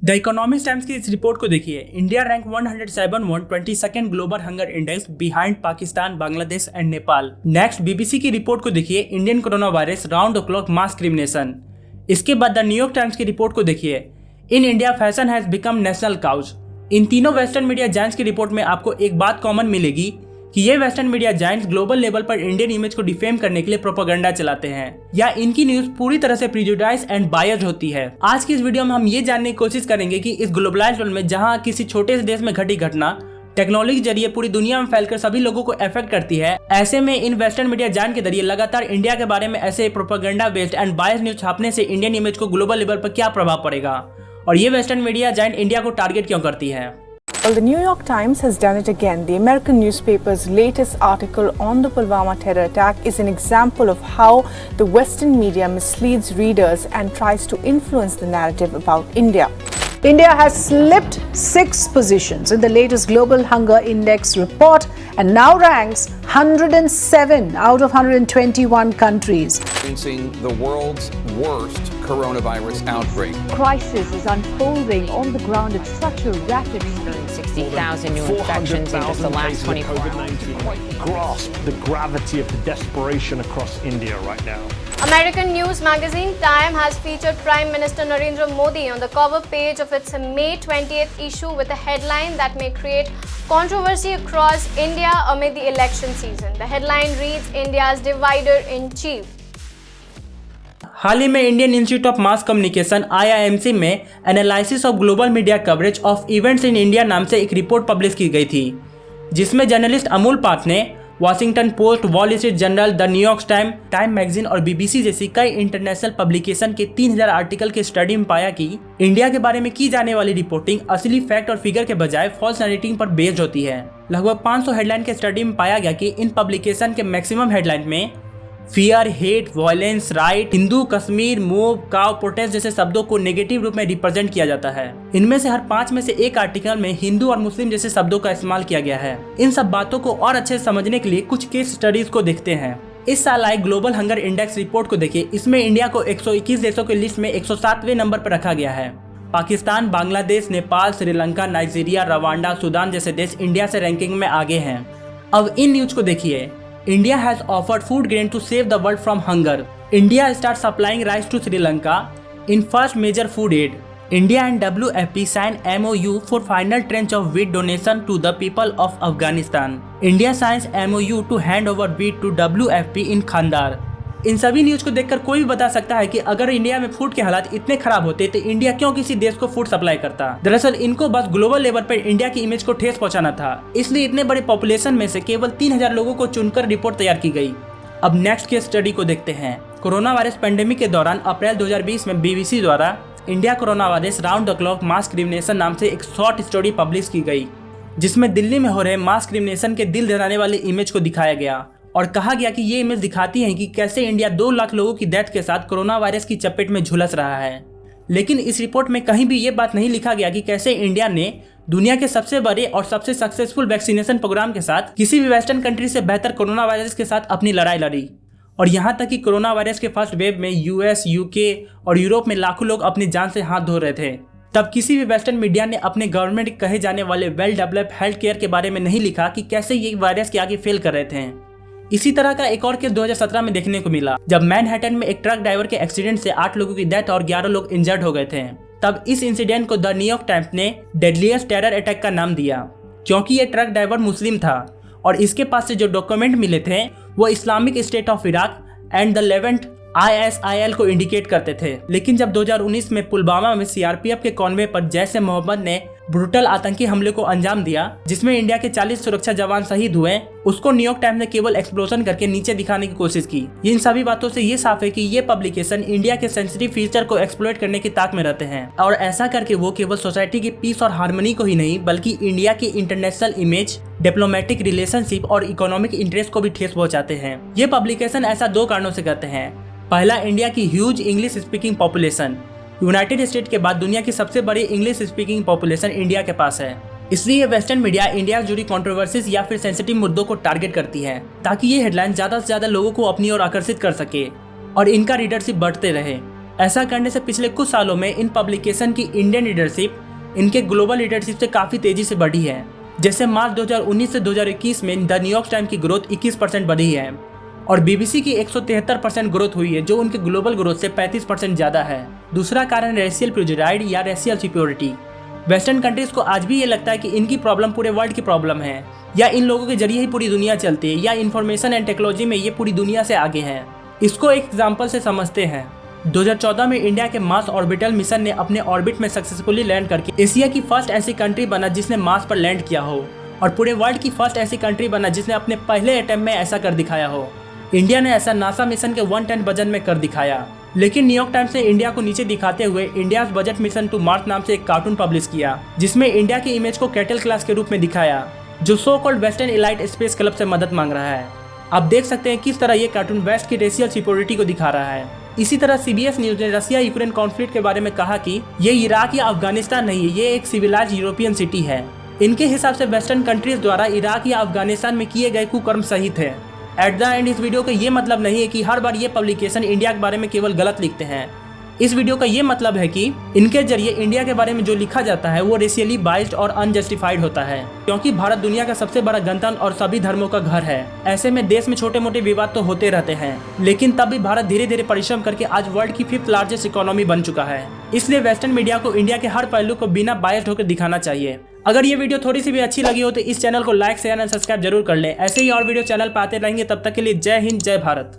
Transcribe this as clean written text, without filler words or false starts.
The economics times की इस report को देखिए। India rank 107 one 22nd global hunger index behind Pakistan, Bangladesh and Nepal. Next BBC की रिपोर्ट को देखिए। Indian corona virus round the clock mass cremation. इसके बाद द न्यूयॉर्क टाइम्स की रिपोर्ट को देखिए। In India fashion has become national cause. इन तीनों वेस्टर्न मीडिया जायंट्स की रिपोर्ट में आपको एक बात कॉमन मिलेगी कि ये western media giants global level पर इंडियन इमेज को डिफेम करने के लिए प्रोपेगेंडा चलाते हैं या इनकी न्यूज पूरी तरह से प्रिजुडाइज एंड बायस्ड होती है। आज की इस वीडियो में हम ये जानने की कोशिश करेंगे कि इस ग्लोबलाइज्ड वर्ल्ड में जहां किसी छोटे से देश में घटी घटना टेक्नोलॉजी के जरिए पूरी दुनिया में फैलकर सभी लोगों को अफेक्ट करती है, ऐसे में इन वेस्टर्न मीडिया जायंट के जरिए लगातार इंडिया के बारे में ऐसे propaganda based and biased news छापने से इंडियन इमेज को ग्लोबल लेवल पर क्या प्रभाव पड़ेगा और ये वेस्टर्न मीडिया जायंट इंडिया को टारगेट क्यों करती है। Well, the New York Times has done it again. The American newspaper's latest article on the Pulwama terror attack is an example of how the Western media misleads readers and tries to influence the narrative about India. India has slipped 6 positions in the latest Global Hunger Index report and now ranks 107 out of 121 countries. Experiencing the world's worst coronavirus outbreak. Crisis is unfolding on the ground at such a rapid speed. 60,000 new infections in just the last 24 hours. Quite grasp the gravity of the desperation across India right now. American news magazine Time has featured Prime Minister Narendra Modi on the cover page of its May 20th issue with a headline that may create controversy across India amid the election season. The headline reads, India's divider in chief. हाल ही में Indian institute of mass communication IIMC में analysis of global media coverage of events in India नाम से एक report publish की गई थी, जिसमें journalist Amul पाठ ने Washington post, wall street journal, the New York time, time magazine और बीबीसी जैसी कई इंटरनेशनल पब्लिकेशन के 3000 आर्टिकल के स्टडी में पाया कि इंडिया के बारे में की जाने वाली रिपोर्टिंग असली फैक्ट और फिगर के बजाय फॉल्स नैरेटिव पर बेस्ड होती है। लगभग 500 हेडलाइन के स्टडी में पाया गया कि इन पब्लिकेशन के मैक्सिमम हेडलाइन में fear, hate, violence, right, Hindu, Kashmir, move, काव, प्रोटेस्ट जैसे शब्दों को नेगेटिव रूप में रिप्रेजेंट किया जाता है। इनमें से हर 5 में से एक आर्टिकल में हिंदू और मुस्लिम जैसे शब्दों का इस्तेमाल किया गया है। इन सब बातों को और अच्छे से समझने के लिए कुछ केस स्टडीज को देखते हैं। इस साल आए ग्लोबल हंगर इंडेक्स रिपोर्ट को देखिए। इसमें इंडिया को 121 देशों की लिस्ट में 107वें नंबर पर रखा गया है। Pakistan, Bangladesh, Nepal, Sri Lanka, Nigeria, Rwanda, Sudan जैसे देश इंडिया से रैंकिंग में आगे हैं। अब इन न्यूज को देखिए। India has offered food grain to save the world from hunger. India starts supplying rice to Sri Lanka in first major food aid. India and WFP signed MOU for final tranche of wheat donation to the people of Afghanistan. India signs MOU to hand over wheat to WFP in Khandar. इन सभी news को देखकर कोई भी बता सकता है कि अगर इंडिया में फूड के हालात इतने खराब होते तो इंडिया क्यों किसी देश को फूड सप्लाई करता। दरअसल इनको बस ग्लोबल लेवल पर इंडिया की इमेज को ठेस पहुंचाना था, इसलिए इतने बड़े पॉपुलेशन में से केवल 3000 लोगों को चुनकर रिपोर्ट तैयार की गई। अब नेक्स्ट केस स्टडी को देखते हैं। कोरोना वायरस पेंडेमिक के दौरान अप्रैल 2020 में बीबीसी द्वारा India corona virus round the clock mass cremation नाम से एक शॉर्ट स्टोरी पब्लिश की गई, जिसमें दिल्ली में हो रहे मास क्रिमिनेशन के दिल दहलाने वाले इमेज को दिखाया गया और कहा गया कि ये इमेज दिखाती है कि कैसे इंडिया 2 लाख लोगों की डेथ के साथ कोरोना वायरस की चपेट में झुलस रहा है। लेकिन इस रिपोर्ट में कहीं भी ये बात नहीं लिखा गया कि कैसे इंडिया ने दुनिया के सबसे बड़े और सबसे सक्सेसफुल वैक्सीनेशन प्रोग्राम के साथ किसी भी वेस्टर्न कंट्री से बेहतर कोरोना वायरस के साथ अपनी लड़ाई लड़ी। और यहाँ तक कि कोरोना वायरस के फर्स्ट वेव में US, UK और यूरोप में लाखों लोग अपनी जान से हाथ धो रहे थे, तब किसी भी वेस्टर्न मीडिया ने अपने गवर्नमेंट कहे जाने वाले वेल डेवलप्ड हेल्थ केयर के बारे में नहीं लिखा कि कैसे ये वायरस के आगे फेल कर रहे थे। इसी तरह का एक और केस 2017 में देखने को मिला, जब मैनहट्टन में एक ट्रक ड्राइवर के एक्सीडेंट से 8 लोगों की डेथ और 11 लोग इंजर्ड हो गए थे। तब इस इंसिडेंट को द न्यूयॉर्क टाइम्स ने डेडलिएस्ट टेरर अटैक का नाम दिया, क्योंकि ये ट्रक ड्राइवर मुस्लिम था और इसके पास से जो डॉक्यूमेंट मिले थे वो Islamic state of Iraq and the Levant ISIL को इंडिकेट करते थे। लेकिन जब 2019 में पुलवामा में CRPF के कॉन्वे पर जैश मोहम्मद ने ब्रूटल आतंकी हमले को अंजाम दिया, जिसमें इंडिया के 40 सुरक्षा जवान शहीद हुए, उसको न्यूयॉर्क टाइम्स ने केवल एक्सप्लोजन करके नीचे दिखाने की कोशिश की। इन सभी बातों से ये साफ है कि ये पब्लिकेशन इंडिया के सेंसिटिव फीचर को एक्सप्लॉइट करने की ताक में रहते हैं और ऐसा करके वो केवल सोसाइटी की पीस और हार्मनी को ही नहीं बल्कि इंडिया की इंटरनेशनल इमेज, डिप्लोमेटिक रिलेशनशिप और इकोनॉमिक इंटरेस्ट को भी ठेस पहुंचाते हैं। ये पब्लिकेशन ऐसा 2 कारणों से करते हैं। पहला, इंडिया की huge English speaking population. United state के बाद दुनिया की सबसे बड़ी इंग्लिश स्पीकिंग पॉपुलेशन इंडिया के पास है, इसलिए वेस्टर्न मीडिया इंडिया से जुड़ी कंट्रोवर्सीज या फिर सेंसिटिव मुद्दों को टारगेट करती है ताकि ये हेडलाइन ज्यादा से ज्यादा लोगों को अपनी ओर आकर्षित कर सके और इनका रीडरशिप बढ़ते रहे। ऐसा करने से पिछले कुछ सालों में इन पब्लिकेशन की इंडियन लीडरशिप इनके ग्लोबल लीडरशिप से काफ़ी तेज़ी से बढ़ी है। जैसे मार्च 2019 से 2021 में द न्यूयॉर्क टाइम्स की ग्रोथ 21% बढ़ी है और BBC की 173% ग्रोथ हुई है, जो उनके ग्लोबल ग्रोथ से 35% ज़्यादा है। दूसरा कारण रेशियल प्रिजुडाइज या रेशियल सिक्योरिटी। वेस्टर्न कंट्रीज को आज भी ये लगता है कि इनकी प्रॉब्लम पूरे वर्ल्ड की प्रॉब्लम है, या इन लोगों के जरिए ही पूरी दुनिया चलती है, या इन्फॉर्मेशन एंड टेक्नोलॉजी में ये पूरी दुनिया से आगे हैं। इसको एक एग्जाम्पल से समझते हैं। 2014 में इंडिया के मार्स ऑर्बिटल मिशन ने अपने ऑर्बिट में सक्सेसफुली लैंड करके एशिया की फर्स्ट ऐसी कंट्री बना जिसने मार्स पर लैंड किया हो, और पूरे वर्ल्ड की फर्स्ट ऐसी कंट्री बना जिसने अपने पहले अटेम्प्ट में ऐसा कर दिखाया हो। इंडिया ने ऐसा नासा मिशन के 1/10 बजट में कर दिखाया। लेकिन न्यूयॉर्क टाइम्स ने इंडिया को नीचे दिखाते हुए India's budget mission to Mars नाम से एक कार्टून पब्लिश किया, जिसमें इंडिया की इमेज को कैटल क्लास के रूप में दिखाया, जो so called western elite space club से मदद मांग रहा है। आप देख सकते हैं किस तरह ये कार्टून वेस्ट की रेशियल सिक्योरिटी को दिखा रहा है। इसी तरह CBS न्यूज ने रसिया यूक्रेन कॉन्फ्लिक्ट के बारे में कहा कि ये इराक या अफगानिस्तान नहीं है, ये एक सिविलाइज्ड यूरोपियन सिटी है। इनके हिसाब से वेस्टर्न कंट्रीज द्वारा इराक या अफगानिस्तान में किए गए कुकर्म सही थे। एट द एंड इस वीडियो का ये मतलब नहीं है कि हर बार ये पब्लिकेशन इंडिया के बारे में केवल गलत लिखते हैं। इस वीडियो का ये मतलब है कि इनके जरिए इंडिया के बारे में जो लिखा जाता है वो रेशियली बाइस्ड और अनजस्टिफाइड होता है, क्योंकि भारत दुनिया का सबसे बड़ा गणतंत्र और सभी धर्मों का घर है। ऐसे में देश में छोटे मोटे विवाद तो होते रहते हैं, लेकिन तब भी भारत धीरे धीरे परिश्रम करके आज वर्ल्ड की 5th लार्जेस्ट इकोनॉमी बन चुका है। इसलिए वेस्टर्न मीडिया को इंडिया के हर पहलू को बिना बायस्ड होकर दिखाना चाहिए। अगर ये वीडियो थोड़ी सी भी अच्छी लगी हो तो इस चैनल को लाइक शेयर एंड सब्सक्राइब जरूर कर लें। ऐसे ही और वीडियो चैनल पर आते रहेंगे। तब तक के लिए जय हिंद, जय भारत।